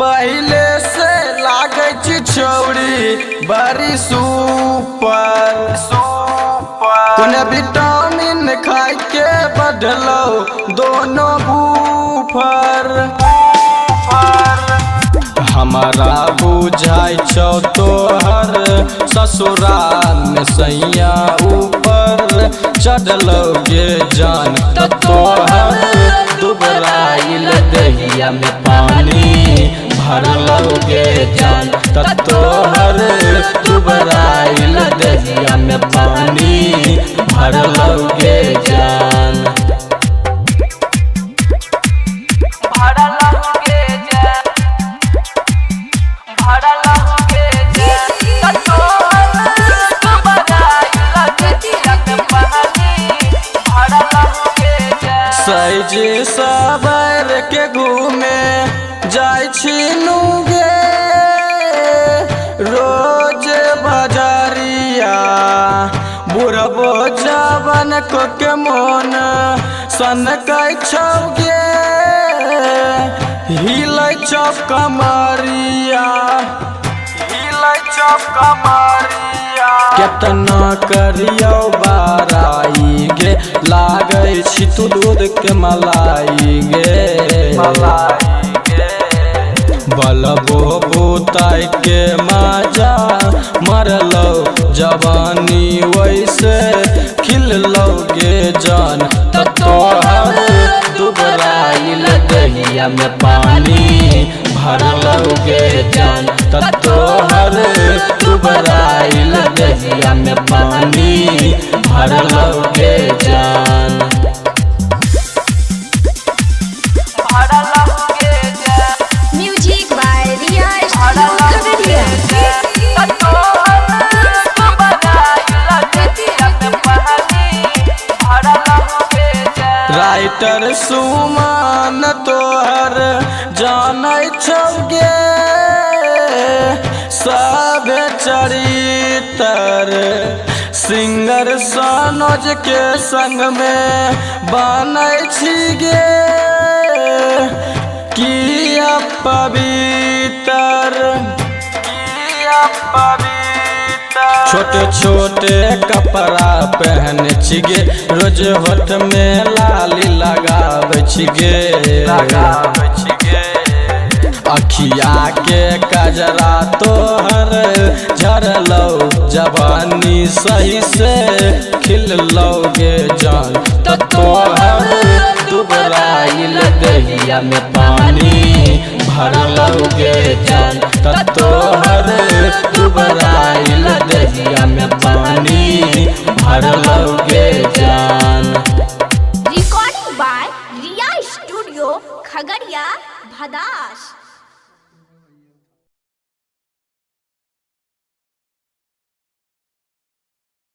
पहले से लागे छौड़ी बड़ी सुपर कोने विटामिन खाई के बढ़लो दोनों बूफर हमारा बुझाई छौ तोहर ससुराल में सैया ऊपर चढ़लोगे जान तो तोहर दुबराइल दहिया में पानी भरलोगे जान तो तोहर दुबराइल दहिया में पानी भरलोगे जान। सैजे सबर के घूमे जाय छिनुगे रोज बजारिया बुढ़बो जवन को के मन सन कै छौगे हिलै छौ कमरिया केतना करियो बाराई गे लागे छी तू दूध के मलाई गे बलबो बुताई के माजा मरलो जवानी वैसे खिललोगे जान तो तोहर दुबराइल दहिया में पानी भरलोगे जान तो तोहर दुबराइल दहिया में पानी भरलोगे जान। Music by Riya Khagaria. Writer Suman तोहर जानै छौगे सब चरित्र सिंगर सनोज के संग में बनै छिगे किया पवित्र छोटे छोटे कपड़ा पहन छिगे रोज होठ में लाली लगावे छिगे अखिया के कजरा तोहर झरलो जवानी सही से खिललोगे जान तो तोहर दुबराइल दहिया में पानी भरलोगे जान तो तोहर दुबराइल दहिया में पानी भरलोगे जान। Recording by Riya studio Khagaria Bhadas.